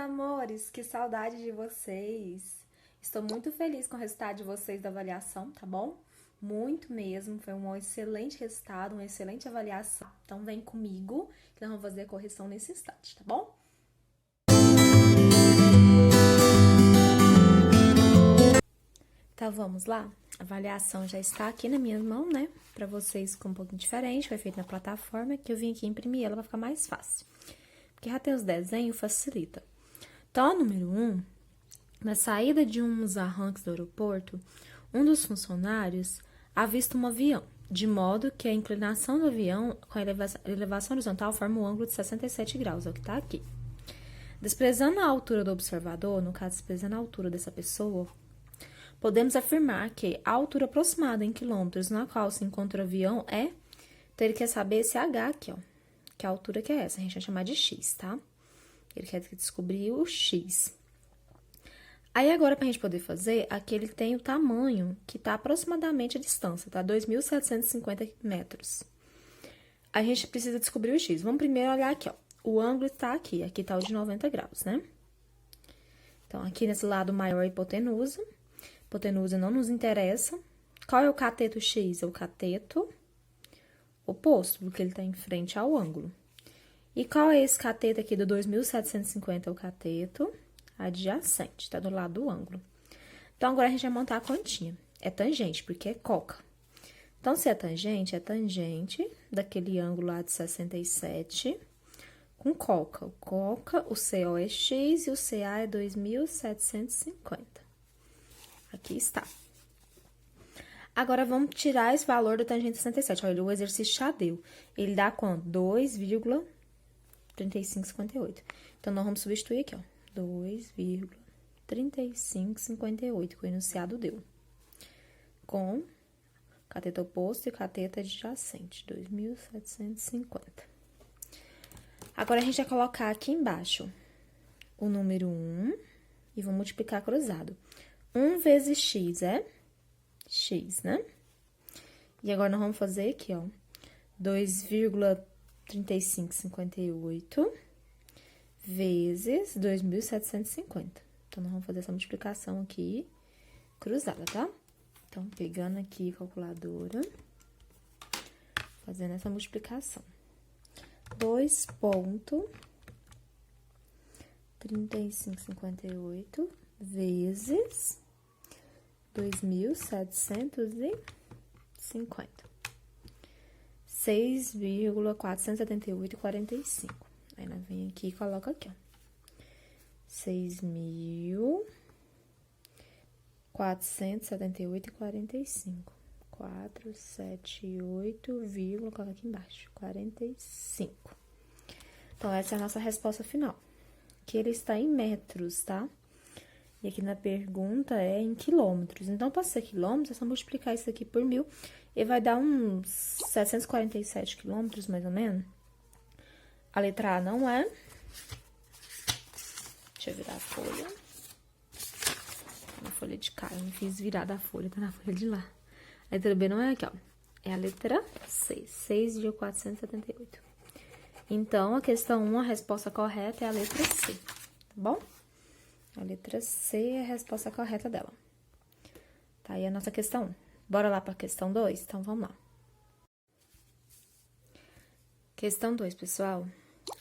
amores, que saudade de vocês. Estou muito feliz com o resultado de vocês da avaliação, tá bom? Muito mesmo, foi um excelente resultado, uma excelente avaliação. Então vem comigo que nós vamos fazer a correção nesse instante, tá bom? Então vamos lá? A avaliação já está aqui na minha mão, né? Para vocês ficou um pouquinho diferente, foi feito na plataforma, que eu vim aqui imprimir ela para ficar mais fácil. Porque já tem os desenhos, facilita. Então, a número 1, na saída de uns arranques do aeroporto, um dos funcionários avista um avião, de modo que a inclinação do avião com a elevação horizontal forma um ângulo de 67 graus, é o que está aqui. Desprezando a altura do observador, no caso, desprezando a altura dessa pessoa, podemos afirmar que a altura aproximada em quilômetros na qual se encontra o avião ele quer saber esse H aqui, ó, que a altura que é essa, a gente vai chamar de X, tá? Ele quer descobrir o X. Aí, agora, pra gente poder fazer, aqui ele tem o tamanho que tá aproximadamente a distância, tá? 2.750 metros. A gente precisa descobrir o X. Vamos primeiro olhar aqui, ó. O ângulo tá aqui tá o de 90 graus, né? Então, aqui nesse lado maior é a hipotenusa. Hipotenusa não nos interessa. Qual é o cateto X? É o cateto oposto, porque ele tá em frente ao ângulo. E qual é esse cateto aqui do 2.750? É o cateto adjacente, tá do lado do ângulo. Então, agora a gente vai montar a continha. É tangente, porque é coca. Então, se é tangente daquele ângulo lá de 67 com coca. O CO é X e o CA é 2.750. Aqui está. Agora, vamos tirar esse valor da tangente 67. Olha, o exercício já deu. Ele dá quanto? 2,3558. Então, nós vamos substituir aqui, ó. 2,3558, que o enunciado deu. Com cateto oposto e cateto adjacente, 2.750. Agora, a gente vai colocar aqui embaixo o número 1 e vou multiplicar cruzado. 1 vezes x é x, né? E agora, nós vamos fazer aqui, ó, 2,3558 vezes 2.750. Então, nós vamos fazer essa multiplicação aqui, cruzada, tá? Então, pegando aqui a calculadora, fazendo essa multiplicação. 2,3558 vezes 2.750. 6,478,45. Aí, nós vem aqui e coloca aqui, ó. 6.478,45. 478, coloca aqui embaixo, 45. Então, essa é a nossa resposta final. Que ele está em metros, tá? E aqui na pergunta é em quilômetros. Então, para ser quilômetros, é só multiplicar isso aqui por 1.000 e vai dar uns 747 quilômetros, mais ou menos. A letra A não é. Deixa eu virar a folha. Tá na folha de cá, eu não fiz virar da folha, tá na folha de lá. A letra B não é aqui, ó. É a letra C, 6,478. Então, a questão 1, a resposta correta é a letra C, tá bom? A letra C é a resposta correta dela. Tá aí a nossa questão 1. Bora lá para a questão 2? Então, vamos lá. Questão 2, pessoal.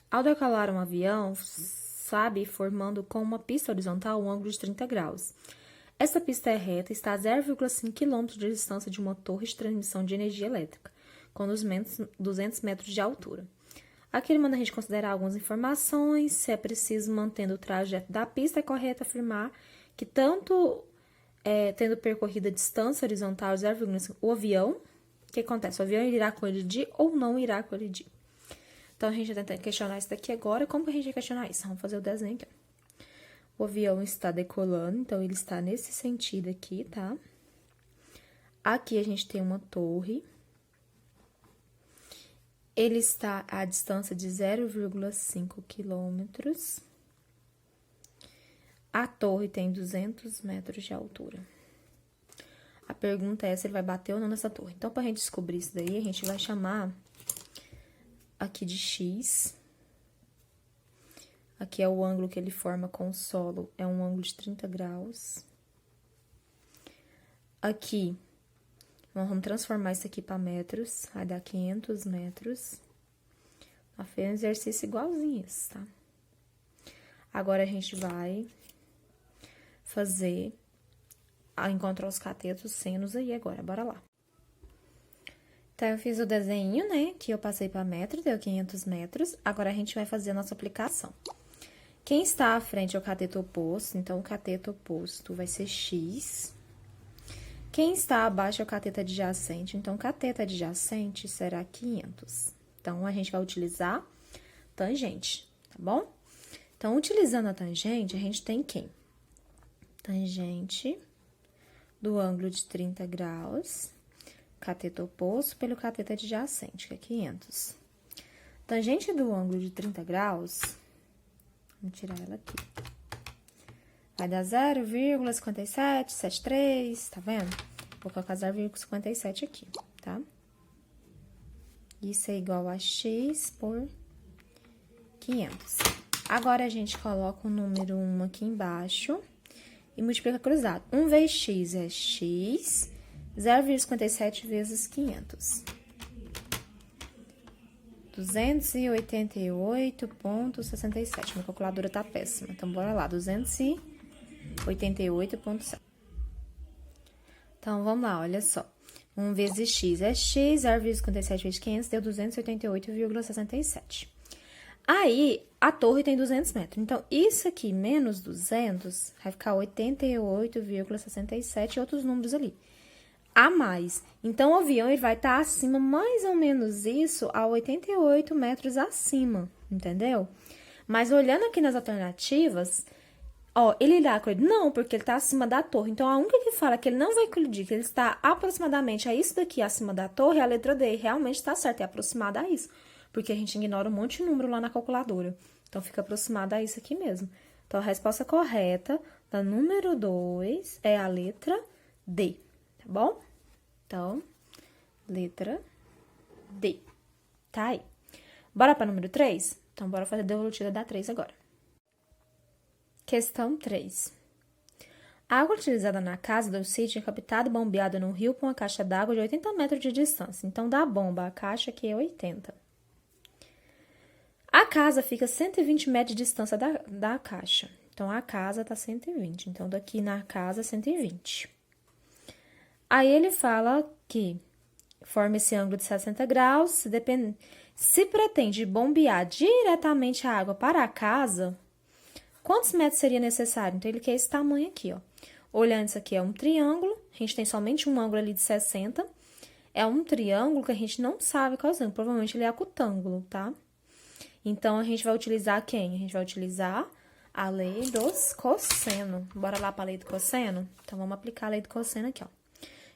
Ao decolar um avião, formando com uma pista horizontal um ângulo de 30 graus. Essa pista é reta e está a 0,5 km de distância de uma torre de transmissão de energia elétrica, com 200 metros de altura. Aqui ele manda a gente considerar algumas informações, se é preciso, mantendo o trajeto da pista, é correto afirmar que tanto tendo percorrido a distância horizontal 0,5, o avião, o que acontece? O avião irá colidir ou não irá colidir? Então, a gente vai tentar questionar isso daqui agora. Como que a gente vai questionar isso? Vamos fazer o desenho aqui. O avião está decolando, então, ele está nesse sentido aqui, tá? Aqui, a gente tem uma torre. Ele está a distância de 0,5 quilômetros. A torre tem 200 metros de altura. A pergunta é se ele vai bater ou não nessa torre. Então, para a gente descobrir isso daí, a gente vai chamar aqui de X. Aqui é o ângulo que ele forma com o solo, é um ângulo de 30 graus. Aqui, vamos transformar isso aqui para metros, vai dar 500 metros. Ela fez um exercício igualzinho esse, tá? Agora, a gente vai fazer, encontrar os catetos, senos aí agora, bora lá. Então, eu fiz o desenho, né, que eu passei para metro, deu 500 metros. Agora, a gente vai fazer a nossa aplicação. Quem está à frente é o cateto oposto, então, o cateto oposto vai ser X. Quem está abaixo é o cateto adjacente, então, o cateto adjacente será 500. Então, a gente vai utilizar tangente, tá bom? Então, utilizando a tangente, a gente tem quem? Tangente do ângulo de 30 graus, cateto oposto pelo cateto adjacente, que é 500. Tangente do ângulo de 30 graus, vamos tirar ela aqui. Vai dar 0,5773, tá vendo? Vou colocar 0,57 aqui, tá? Isso é igual a x por 500. Agora, a gente coloca o número 1 aqui embaixo e multiplica cruzado. 1 vezes x é x, 0,57 vezes 500. 288,67. Minha calculadora tá péssima, então bora lá. 288,7. Então, vamos lá, olha só. 1 vezes x é x, 0,57 vezes 500 deu 288,67. Aí, a torre tem 200 metros. Então, isso aqui menos 200 vai ficar 88,67 e outros números ali. A mais. Então, o avião ele vai estar acima, mais ou menos isso, a 88 metros acima, entendeu? Mas, olhando aqui nas alternativas, ó, ele irá colidir? Não, porque ele está acima da torre. Então, a única que fala que ele não vai colidir, que ele está aproximadamente a isso daqui acima da torre, é a letra D. Realmente está certo, é aproximada a isso. Porque a gente ignora um monte de número lá na calculadora. Então, fica aproximada a isso aqui mesmo. Então, a resposta correta da número 2 é a letra D, tá bom? Então, letra D. Tá aí. Bora para número 3? Então, bora fazer a devolutiva da 3 agora. Questão 3. A água utilizada na casa do sítio é captada e bombeada no rio com uma caixa d'água de 80 metros de distância. Então, da bomba a caixa aqui é 80. A casa fica a 120 metros de distância da caixa. Então, a casa tá 120. Então, daqui na casa, 120. Aí, ele fala que forma esse ângulo de 60 graus. Se pretende bombear diretamente a água para a casa, quantos metros seria necessário? Então, ele quer esse tamanho aqui, ó. Olhando isso aqui, é um triângulo. A gente tem somente um ângulo ali de 60. É um triângulo que a gente não sabe qual é o ângulo. Provavelmente, ele é acutângulo, tá? Então, a gente vai utilizar quem? A gente vai utilizar a lei dos cosseno. Bora lá para a lei do cosseno? Então, vamos aplicar a lei do cosseno aqui, ó.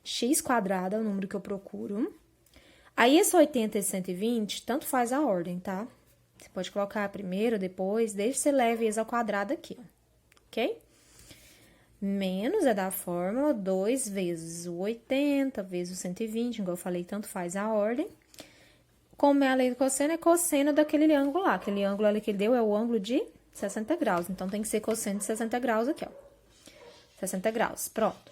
X quadrado é o número que eu procuro. Aí, esse 80 e 120, tanto faz a ordem, tá? Você pode colocar primeiro, depois, desde que você leve eles ao quadrado aqui, ó. Ok? Menos é da fórmula 2 vezes o 80 vezes o 120, igual eu falei, tanto faz a ordem. Como é a lei do cosseno, é cosseno daquele ângulo lá. Aquele ângulo ali que ele deu é o ângulo de 60 graus. Então, tem que ser cosseno de 60 graus aqui, ó. 60 graus, pronto.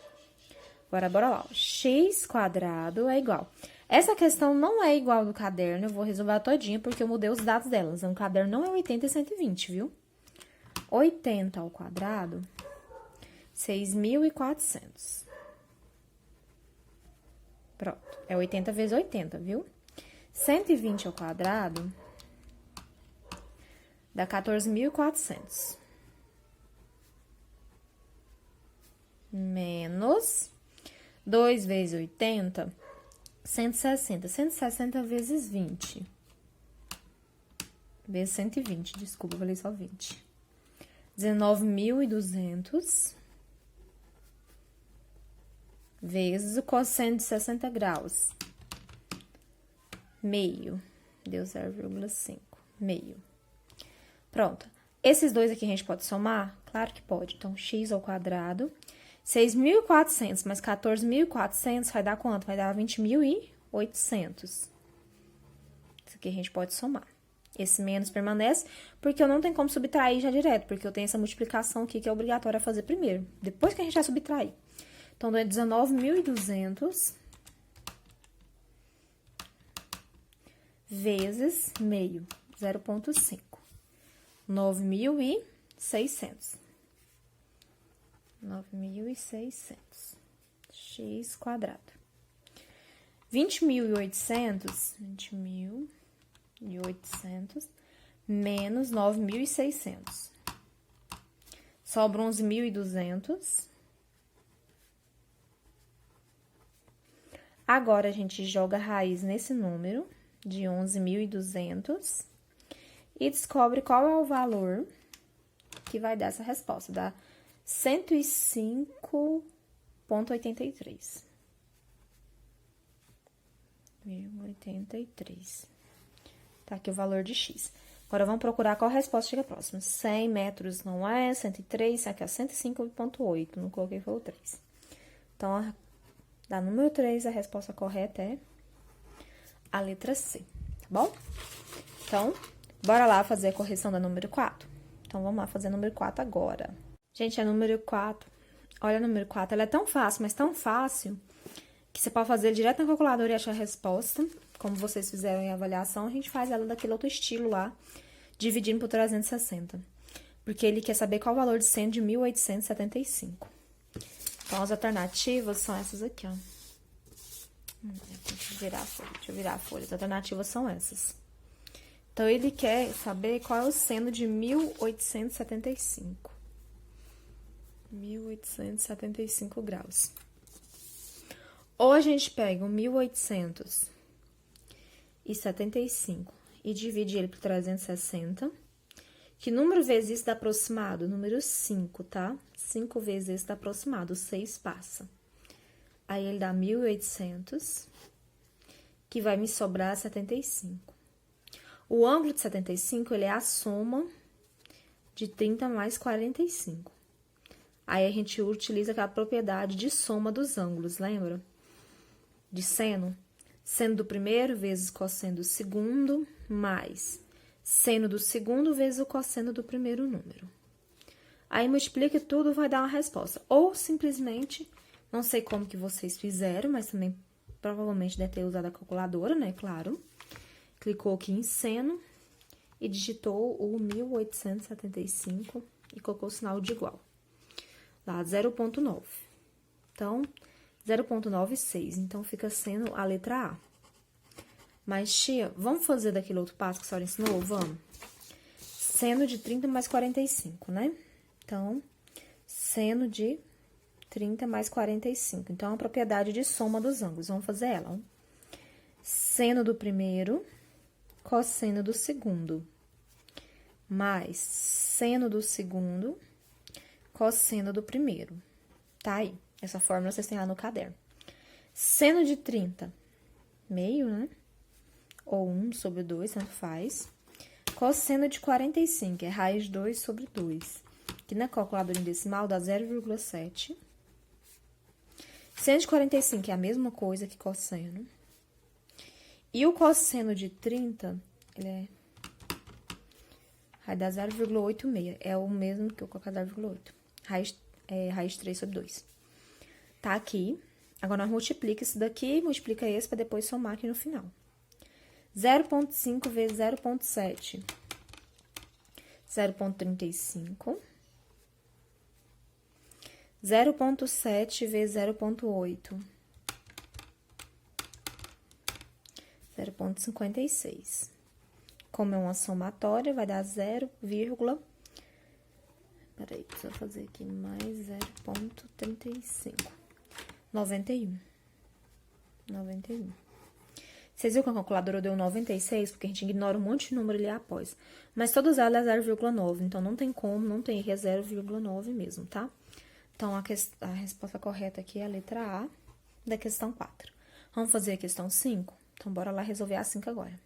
Agora, bora lá. X quadrado é igual. Essa questão não é igual do caderno, eu vou resolver todinha, porque eu mudei os dados delas. O caderno não é 80 e 120, viu? 80 ao quadrado, 6.400. Pronto. É 80 vezes 80, viu? 120 ao quadrado dá 14.400. Menos 2 vezes 80, 160. 160 vezes 20. Vezes 120, desculpa, eu falei só 20. 19.200 vezes o cosseno de 60 graus. Meio. Deu 0,5. Meio. Pronto. Esses dois aqui a gente pode somar? Claro que pode. Então, x ao quadrado. 6.400 mais 14.400 vai dar quanto? Vai dar 20.800. Isso aqui a gente pode somar, Esse menos permanece, porque eu não tenho como subtrair já direto, porque eu tenho essa multiplicação aqui que é obrigatória fazer primeiro, depois que a gente vai subtrair. Então, dá 19.200 vezes meio, 0,5. 9.600. 9.600. X quadrado. 20.800. 20.800 menos 9.600. Sobra 11.200. Agora, a gente joga a raiz nesse número de 11.200 e descobre qual é o valor que vai dar essa resposta. Dá 105,83. 83. Tá aqui o valor de X. Agora, vamos procurar qual resposta chega próxima. 100 metros não é, 103, aqui é 105,8. Não coloquei, foi o 3. Então, da número 3, a resposta correta é a letra C, tá bom? Então, bora lá fazer a correção da número 4. Então, vamos lá fazer a número 4 agora. Gente, a número 4, olha a número 4, ela é tão fácil, mas tão fácil, que você pode fazer direto na calculadora e achar a resposta. Como vocês fizeram em avaliação, a gente faz ela daquele outro estilo lá, dividindo por 360. Porque ele quer saber qual o valor de 100 de 1.875. Então, as alternativas são essas aqui, ó. Deixa eu virar a folha. As alternativas são essas. Então, ele quer saber qual é o seno de 1.875. 1.875 graus. Ou a gente pega o 1.875 e divide ele por 360. Que número vezes isso dá aproximado? Número 5, tá? 5 vezes esse dá aproximado, 6 passa. Aí, ele dá 1.800, que vai me sobrar 75. O ângulo de 75, ele é a soma de 30 mais 45. Aí, a gente utiliza aquela propriedade de soma dos ângulos, lembra? De seno. Seno do primeiro vezes cosseno do segundo, mais seno do segundo vezes o cosseno do primeiro número. Aí, multiplica tudo, vai dar uma resposta. Ou, simplesmente, não sei como que vocês fizeram, mas também provavelmente deve ter usado a calculadora, né? Claro. Clicou aqui em seno e digitou o 1.875 e colocou o sinal de igual. Lá, 0,9. Então, 0,96. Então, fica sendo a letra A. Mas, tia, vamos fazer daquele outro passo que a senhora ensinou? Vamos. Seno de 30 mais 45, né? Então, seno de 30 mais 45. Então, é uma propriedade de soma dos ângulos. Vamos fazer ela, ó. Seno do primeiro, cosseno do segundo, mais seno do segundo, cosseno do primeiro. Tá aí. Essa fórmula vocês têm lá no caderno. Seno de 30, meio, né? Ou 1 sobre 2, tanto faz. Cosseno de 45, é raiz de 2 sobre 2. Que na calculadora em decimal dá 0,7. Seno de 45 é a mesma coisa que cosseno. E o cosseno de 30, ele vai dar 0,86. É o mesmo que eu colocar 0,8. Raiz 3 sobre 2. Tá aqui. Agora, nós multiplica isso daqui, multiplica esse para depois somar aqui no final. 0,5 vezes 0,7. 0,35. 0,7 vezes 0,8. 0,56. Como é uma somatória, vai dar 0, peraí, precisa fazer aqui mais 0,35. 91. 91. Vocês viram que a calculadora deu 96? Porque a gente ignora um monte de número ali após. Mas todas elas é 0,9. Então, não tem como, não tem erro, é 0,9 mesmo, tá? Então, a resposta correta aqui é a letra A da questão 4. Vamos fazer a questão 5? Então, bora lá resolver a 5 agora.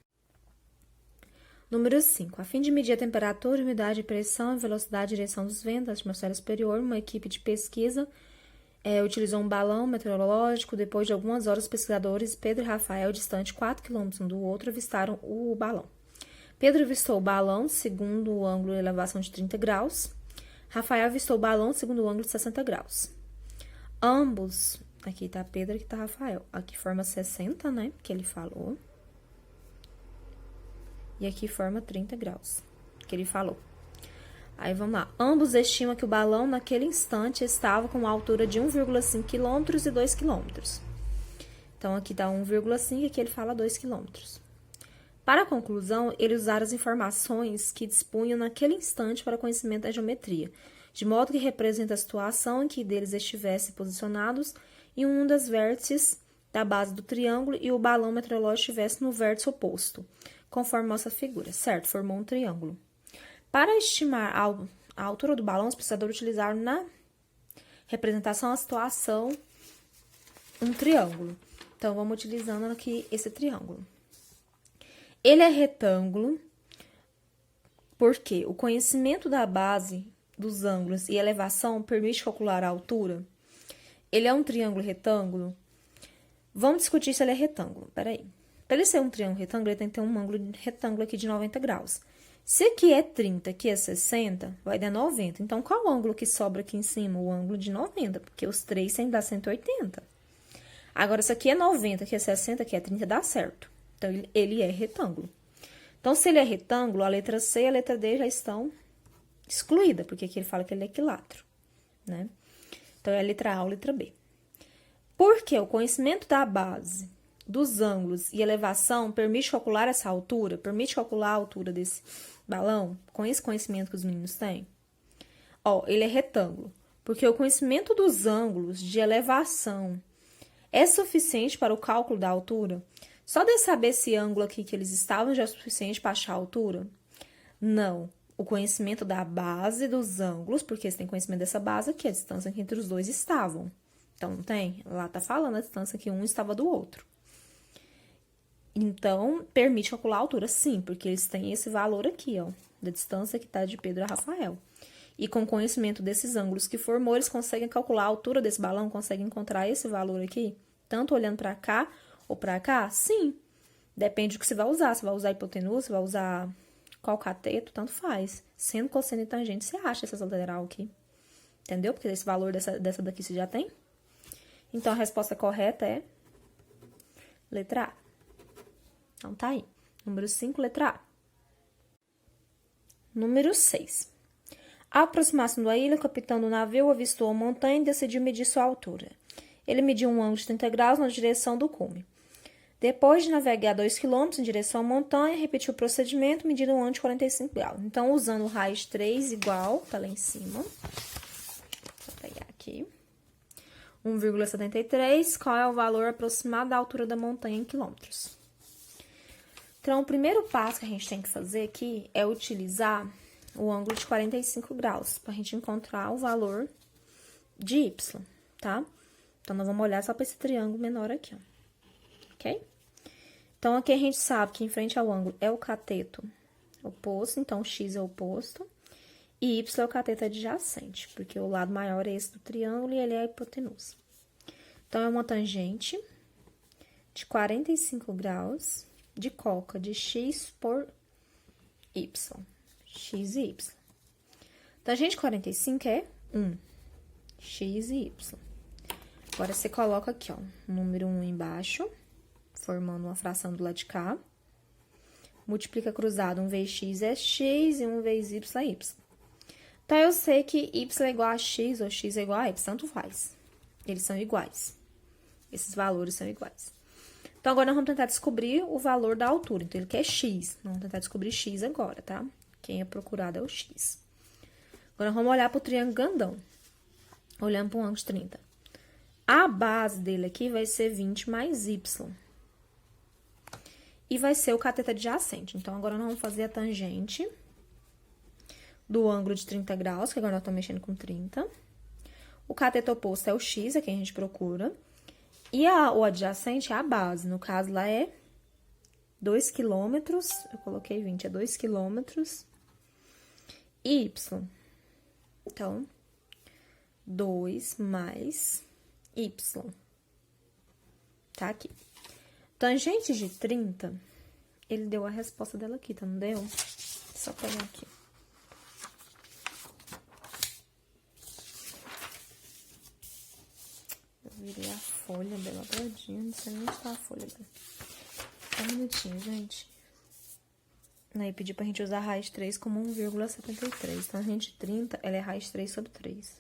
Número 5. A fim de medir a temperatura, umidade, pressão, velocidade e direção dos ventos da atmosfera superior, uma equipe de pesquisa utilizou um balão meteorológico. Depois de algumas horas, os pesquisadores Pedro e Rafael, distante 4 km um do outro, avistaram o balão. Pedro avistou o balão segundo o ângulo de elevação de 30 graus. Rafael avistou o balão segundo o ângulo de 60 graus. Ambos, aqui tá Pedro, aqui tá Rafael. Aqui forma 60, né, que ele falou. E aqui forma 30 graus, que ele falou. Aí, vamos lá. Ambos estimam que o balão, naquele instante, estava com uma altura de 1,5 km e 2 km. Então, aqui tá 1,5 e aqui ele fala 2 km. Para a conclusão, eles usaram as informações que dispunham naquele instante para conhecimento da geometria, de modo que representa a situação em que deles estivessem posicionados em um dos vértices da base do triângulo e o balão meteorológico estivesse no vértice oposto, conforme nossa figura, certo? Formou um triângulo. Para estimar a altura do balão, os pesquisadores utilizaram na representação a situação um triângulo. Então, vamos utilizando aqui esse triângulo. Ele é retângulo, porque o conhecimento da base dos ângulos e elevação permite calcular a altura. Ele é um triângulo retângulo. Vamos discutir se ele é retângulo. Peraí. Para ele ser um triângulo retângulo, ele tem que ter um ângulo retângulo aqui de 90 graus. Se aqui é 30, aqui é 60, vai dar 90. Então, qual o ângulo que sobra aqui em cima? O ângulo de 90, porque os três sempre dá 180. Agora, se aqui é 90, aqui é 60, aqui é 30, dá certo. Então, ele é retângulo. Então, se ele é retângulo, a letra C e a letra D já estão excluídas, porque aqui ele fala que ele é equilátero, né? Então, é a letra A ou a letra B. Porque o conhecimento da base, dos ângulos e elevação permite calcular essa altura, permite calcular a altura desse balão, com esse conhecimento que os meninos têm. Ó, ele é retângulo, porque o conhecimento dos ângulos de elevação é suficiente para o cálculo da altura. Só de saber esse ângulo aqui que eles estavam já é suficiente para achar a altura? Não. O conhecimento da base dos ângulos, porque você tem conhecimento dessa base aqui, a distância que entre os dois estavam. Então, não tem? Lá tá falando a distância que um estava do outro. Então, permite calcular a altura, sim, porque eles têm esse valor aqui, ó, da distância que tá de Pedro a Rafael. E com conhecimento desses ângulos que formou, eles conseguem calcular a altura desse balão, conseguem encontrar esse valor aqui, tanto olhando para cá ou para cá? Sim. Depende do que você vai usar. Você vai usar hipotenusa, você vai usar qual cateto, tanto faz. Sendo cosseno e tangente, você acha essa lateral aqui. Entendeu? Porque esse valor dessa daqui você já tem. Então, a resposta correta é letra A. Então, tá aí. Número 5, letra A. Número 6. Ao aproximar-se da ilha, o capitão do navio avistou a montanha e decidiu medir sua altura. Ele mediu um ângulo de 30 graus na direção do cume. Depois de navegar 2 km em direção à montanha, repetiu o procedimento, medindo um ângulo de 45 graus. Então, usando o raiz 3 igual, tá lá em cima. Vou pegar aqui. 1,73, qual é o valor aproximado da altura da montanha em quilômetros? Então, o primeiro passo que a gente tem que fazer aqui é utilizar o ângulo de 45 graus, para a gente encontrar o valor de y, tá? Então, nós vamos olhar só para esse triângulo menor aqui, ó. Ok? Então, aqui a gente sabe que em frente ao ângulo é o cateto oposto, então, x é oposto, e y é o cateto adjacente, porque o lado maior é esse do triângulo e ele é a hipotenusa. Então, é uma tangente de 45 graus de coca de x por y. X e y. Tangente 45 é 1. X e y. Agora, você coloca aqui, ó, o número 1 embaixo, formando uma fração do lado de cá. Multiplica cruzado, 1 vezes x é x e 1 vezes y é y. Então, eu sei que y é igual a x ou x é igual a y, tanto faz. Eles são iguais. Esses valores são iguais. Então, agora, nós vamos tentar descobrir o valor da altura. Então, ele quer x. Vamos tentar descobrir x agora, tá? Quem é procurado é o x. Agora, vamos olhar para o triângulo grandão. Olhando para um ângulo de 30. A base dele aqui vai ser 20 mais y. E vai ser o cateto adjacente. Então, agora, nós vamos fazer a tangente do ângulo de 30 graus, que agora nós estamos mexendo com 30. O cateto oposto é o x, é quem a gente procura. E o adjacente é a base. No caso, lá é 2 quilômetros. Eu coloquei 20, é 2 quilômetros. E y. Então, 2 mais y. Tá aqui. Tangente de 30 ele deu a resposta dela aqui, tá? Não deu? Só pegar aqui. Eu virei a folha dela todinha, não sei onde tá a folha dela. Só um minutinho, gente. Aí pedi pra gente usar a raiz 3 como 1,73. Então, a gente 30, ela é raiz 3 sobre 3.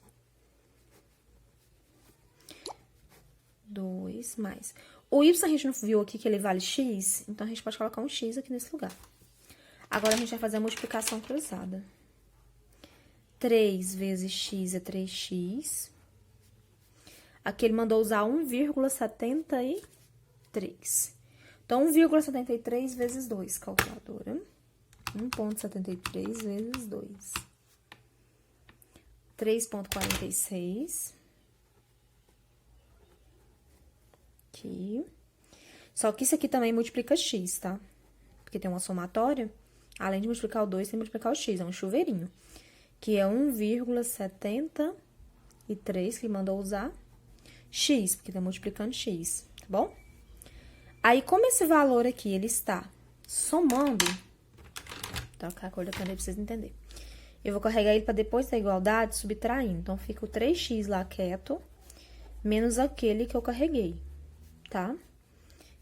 2 mais. O y a gente não viu aqui que ele vale x, então a gente pode colocar um x aqui nesse lugar. Agora, a gente vai fazer a multiplicação cruzada. 3 vezes x é 3x. Aqui ele mandou usar 1,73. Então, 1,73 vezes 2, calculadora. 1,73 vezes 2. 3,46. Aqui. Só que isso aqui também multiplica x, tá? Porque tem uma somatória. Além de multiplicar o 2, tem que multiplicar o x. É um chuveirinho. Que é 1,73 que ele mandou usar. X, porque tá multiplicando x, tá bom? Aí, como esse valor aqui, ele está somando... Vou trocar a cor da caneta pra vocês entenderem. Eu vou carregar ele para depois da igualdade, subtraindo. Então, fica o 3x lá quieto, menos aquele que eu carreguei, tá?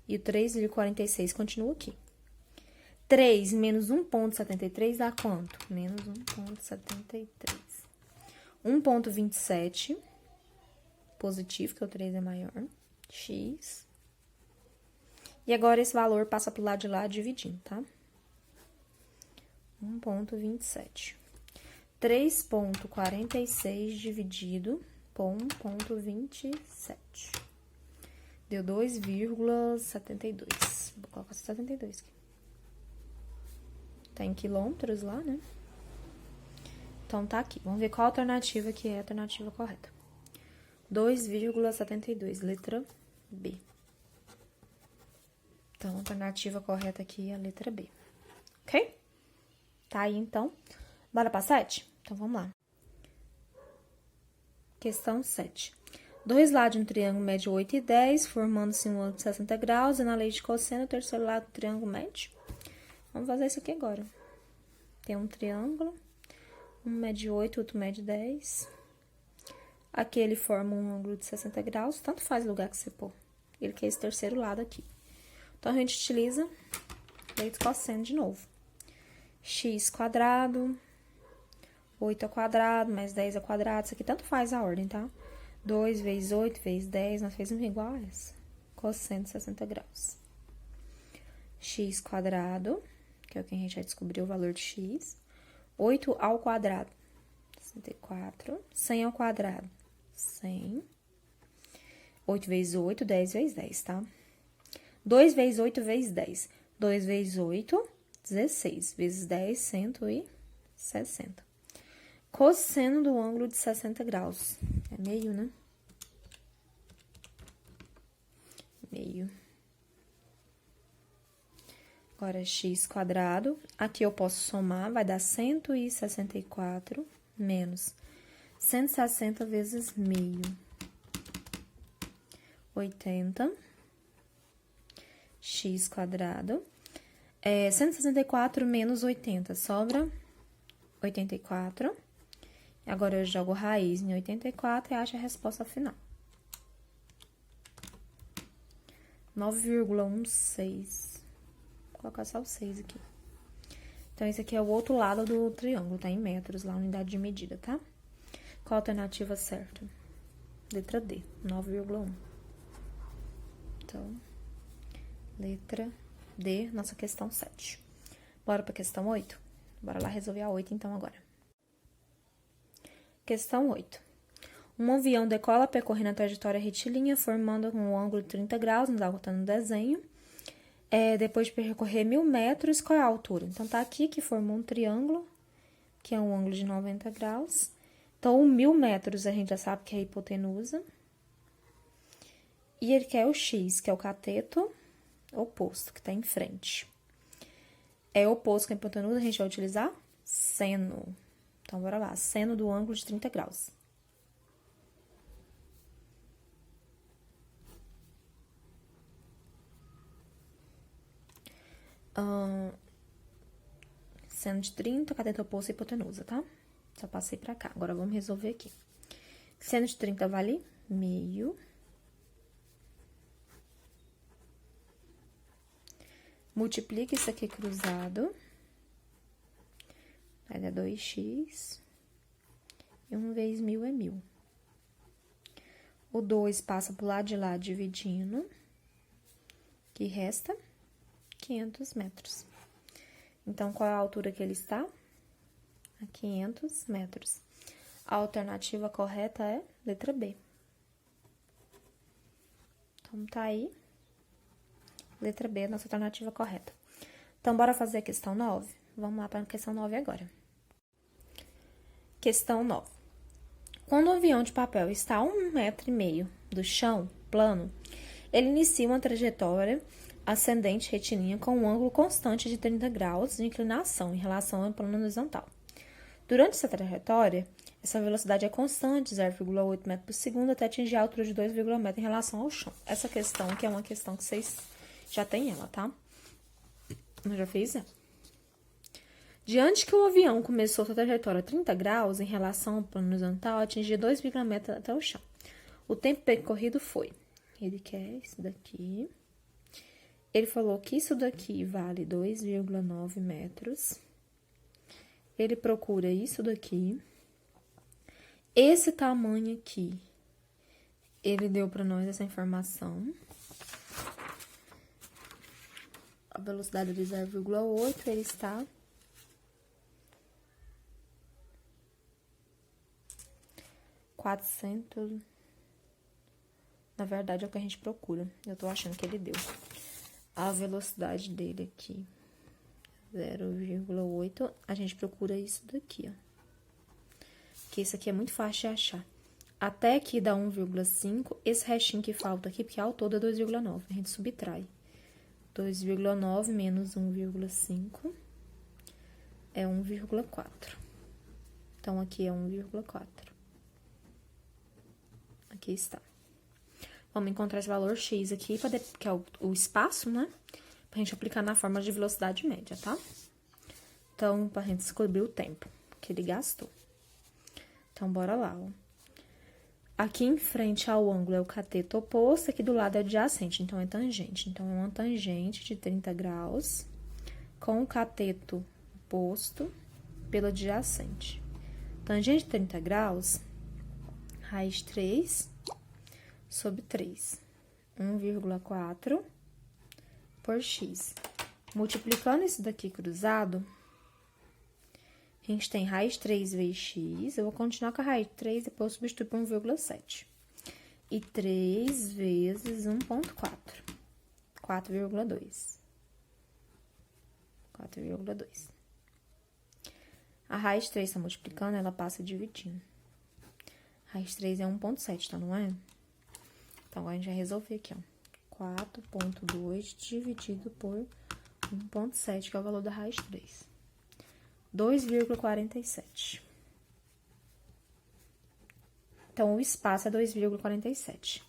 E o 3,46 continua aqui. 3 menos 1,73 dá quanto? Menos 1,73. 1,27, positivo, que o 3 é maior, x. E agora, esse valor passa pro lado de lá dividindo, tá? 1,27. 3,46 dividido por 1,27. Deu 2,72. Vou colocar 72 aqui. Tá em quilômetros lá, né? Então, tá aqui. Vamos ver qual alternativa que é a alternativa correta. 2,72, letra B. Então, a alternativa correta aqui é a letra B. Ok? Tá aí, então. Bora pra 7? Então, vamos lá. Questão 7. Dois lados de um triângulo mede 8 e 10, formando-se um ângulo de 60 graus, e na lei de cosseno, o terceiro lado do triângulo mede. Vamos fazer isso aqui agora. Tem um triângulo, um mede 8, outro mede 10. Aqui ele forma um ângulo de 60 graus, tanto faz o lugar que você pôr. Ele quer esse terceiro lado aqui. Então, a gente utiliza lei de cosseno de novo. X quadrado, 8 ao quadrado, mais 10 ao quadrado. Isso aqui tanto faz a ordem, tá? 2 vezes 8 vezes 10, nós fizemos igual a essa. Cosseno de 60 graus. X quadrado, que é o que a gente já descobriu o valor de x. 8 ao quadrado, 64. 100 ao quadrado, 100. 8 vezes 8, 10 vezes 10, tá? 2 vezes 8 vezes 10. 2 vezes 8, 16. Vezes 10, 160. Cosseno do ângulo de 60 graus. É meio, né? Meio. Agora, x quadrado. Aqui eu posso somar, vai dar 164 menos 160 vezes meio. 80. X quadrado. 164 menos 80, sobra 84. Agora, eu jogo raiz em 84 e acho a resposta final. 9,16. Vou colocar só o 6 aqui. Então, esse aqui é o outro lado do triângulo, tá? Em metros, lá, unidade de medida, tá? Qual a alternativa certa? Letra D, 9,1. Então, letra D, nossa questão 7. Bora pra questão 8? Bora lá resolver a 8, então, agora. Questão 8. Um avião decola percorrendo a trajetória retilínea, formando um ângulo de 30 graus, não dá botando no desenho. Depois de percorrer 1000 metros, qual é a altura? Então, tá aqui que formou um triângulo, que é um ângulo de 90 graus. Então, 1000 metros a gente já sabe que é a hipotenusa. E ele quer o x, que é o cateto oposto, que tá em frente. É oposto com a hipotenusa, a gente vai utilizar seno. Então, bora lá. Seno do ângulo de 30 graus. Seno de 30, cateto oposto e hipotenusa, tá? Só passei pra cá. Agora, vamos resolver aqui. Seno de 30 vale meio. Multiplica isso aqui cruzado. Vai dar 2x. E 1 vezes 1.000 é 1.000. O 2 passa pro lado de lá dividindo. Que resta 500 metros. Então, qual é a altura que ele está? A 500 metros. A alternativa correta é letra B. Então, tá aí. Letra B é a nossa alternativa correta. Então, bora fazer a questão 9? Vamos lá para a questão 9 agora. Questão 9. Quando o avião de papel está a 1,5 metro do chão, plano, ele inicia uma trajetória ascendente retilínea com um ângulo constante de 30 graus de inclinação em relação ao plano horizontal. Durante essa trajetória, essa velocidade é constante, 0,8 metros por segundo, até atingir a altura de 2,1 metros em relação ao chão. Essa questão aqui é uma questão que vocês já têm ela, tá? Eu já fiz ela. Diante que o avião começou sua trajetória a 30 graus em relação ao plano horizontal, atingiu 2,1 metros até o chão. O tempo percorrido foi... Ele quer isso daqui. Ele falou que isso daqui vale 2,9 metros. Ele procura isso daqui. Esse tamanho aqui, ele deu para nós essa informação. A velocidade de 0,8, ele está... Na verdade, é o que a gente procura. Eu tô achando que ele deu. A velocidade dele aqui, 0,8. A gente procura isso daqui, ó. Que isso aqui é muito fácil de achar. Até aqui dá 1,5. Esse restinho que falta aqui, porque ao todo é 2,9. A gente subtrai. 2,9 menos 1,5 é 1,4. Então, aqui é 1,4. Aqui está. Vamos encontrar esse valor x aqui, que é o espaço, né? Pra gente aplicar na fórmula de velocidade média, tá? Então, pra gente descobrir o tempo que ele gastou. Então, bora lá, ó. Aqui em frente ao ângulo é o cateto oposto, aqui do lado é adjacente, então é tangente. Então, é uma tangente de 30 graus com o cateto oposto pelo adjacente. Tangente de 30 graus, raiz 3 sobre 3, 1,4 por x. Multiplicando isso daqui cruzado, a gente tem raiz 3 vezes x. Eu vou continuar com a raiz 3, depois eu substituo por 1,7. E 3 vezes 1,4. 4,2. 4,2. A raiz 3 está multiplicando, ela passa dividindo. Raiz 3 é 1,7, tá, não é? Então, agora a gente vai resolver aqui, ó. 4,2 dividido por 1,7, que é o valor da raiz 3. 2,47. Então, o espaço é 2,47.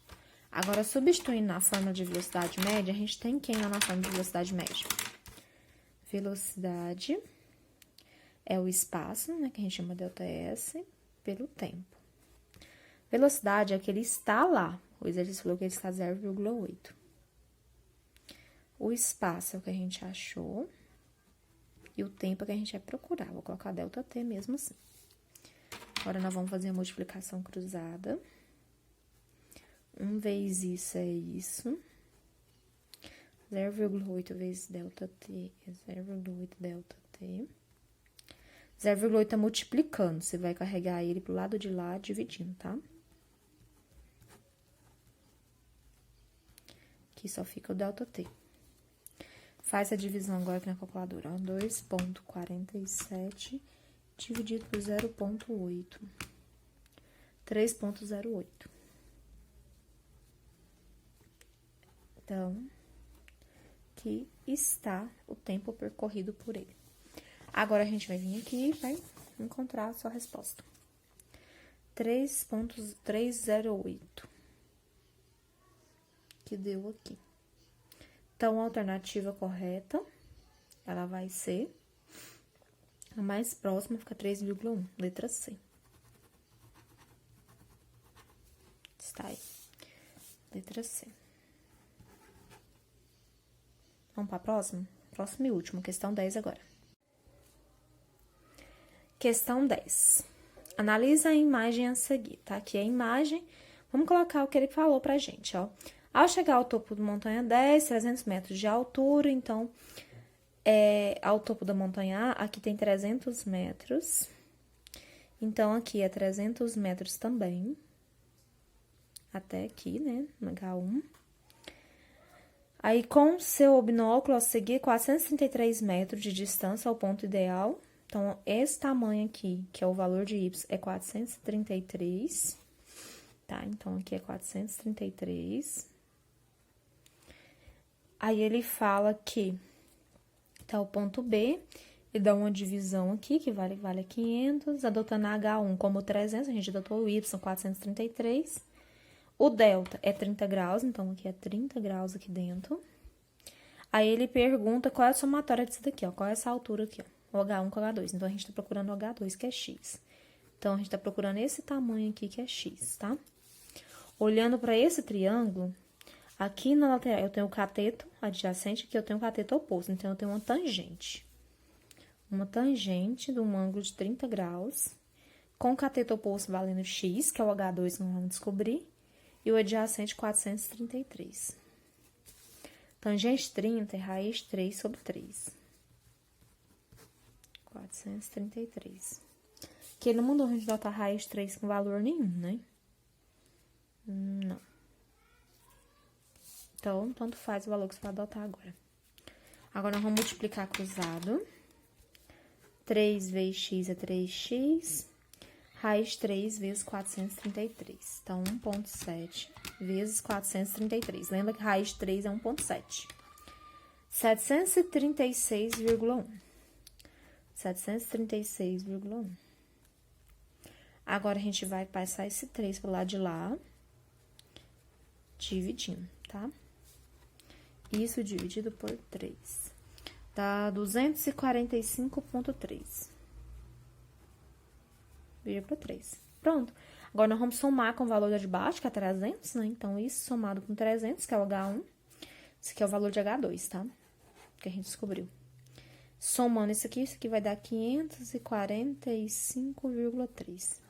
Agora, substituindo na fórmula de velocidade média, a gente tem quem lá na fórmula de velocidade média? Velocidade é o espaço, né, que a gente chama ΔS, pelo tempo. Velocidade é que ele está lá. O exercício falou que ele está 0,8. O espaço é o que a gente achou. E o tempo é que a gente vai procurar. Vou colocar ΔT mesmo assim. Agora, nós vamos fazer a multiplicação cruzada. 1 vezes isso é isso. 0,8 vezes ΔT é 0,8 ΔT. 0,8 tá multiplicando. Você vai carregar ele pro lado de lá, dividindo, tá? Aqui só fica o ΔT. Faz a divisão agora aqui na calculadora, ó. 2,47 dividido por 0,8. 3,08. Então, aqui está o tempo percorrido por ele. Agora, a gente vai vir aqui e vai encontrar a sua resposta. 3,308. Que deu aqui. Então, a alternativa correta ela vai ser a mais próxima, fica 3,1, letra C. Está aí. Letra C. Vamos para a próxima? Próxima e última, questão 10 agora. Questão 10. Analisa a imagem a seguir, tá? Aqui é a imagem. Vamos colocar o que ele falou pra gente, ó. Ao chegar ao topo da montanha 10, 300 metros de altura, então, ao topo da montanha A, aqui tem 300 metros. Então, aqui é 300 metros também. Até aqui, né, no H1. Aí, com seu binóculo, a seguir 433 metros de distância ao ponto ideal. Então, esse tamanho aqui, que é o valor de Y, é 433, tá? Então, aqui é 433. Aí, ele fala que tá o ponto B, ele dá uma divisão aqui, que vale a 500, adotando a H1 como 300, a gente adotou o Y, 433. O delta é 30 graus, então aqui é 30 graus aqui dentro. Aí, ele pergunta qual é a somatória disso daqui, ó, qual é essa altura aqui, ó. O H1 com o H2. Então, a gente tá procurando o H2, que é X. Então, a gente tá procurando esse tamanho aqui, que é X, tá? Olhando para esse triângulo, aqui na lateral eu tenho o cateto adjacente, aqui eu tenho o cateto oposto. Então, eu tenho uma tangente. Uma tangente de um ângulo de 30 graus, com o cateto oposto valendo X, que é o H2 que nós vamos descobrir, e o adjacente 433. Tangente 30 é raiz 3 sobre 3. 433. Que ele não mandou a gente adotar raiz 3 com valor nenhum, né? Não. Então, tanto faz o valor que você vai adotar agora. Agora, nós vamos multiplicar cruzado. 3 vezes x é 3x. Raiz 3 vezes 433. Então, 1,7 vezes 433. Lembra que raiz 3 é 1,7. 736,1. 736,1. Agora, a gente vai passar esse 3 pro lado de lá, dividindo, tá? Isso dividido por 3. Dá 245,3. Vírgula 3. Pronto. Agora, nós vamos somar com o valor de baixo, que é 300, né? Então, isso somado com 300, que é o H1. Esse aqui é o valor de H2, tá? Que a gente descobriu. Somando isso aqui vai dar 545,3.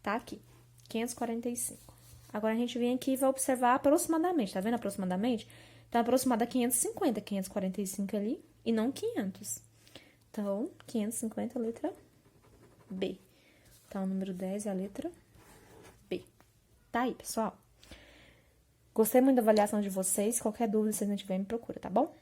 Tá aqui, 545. Agora, a gente vem aqui e vai observar aproximadamente, tá vendo aproximadamente? Então, aproximado a 550, 545 ali, e não 500. Então, 550, letra B. Então, o número 10 é a letra B. Tá aí, pessoal? Gostei muito da avaliação de vocês. Qualquer dúvida, se vocês não tiverem, me procura, tá bom?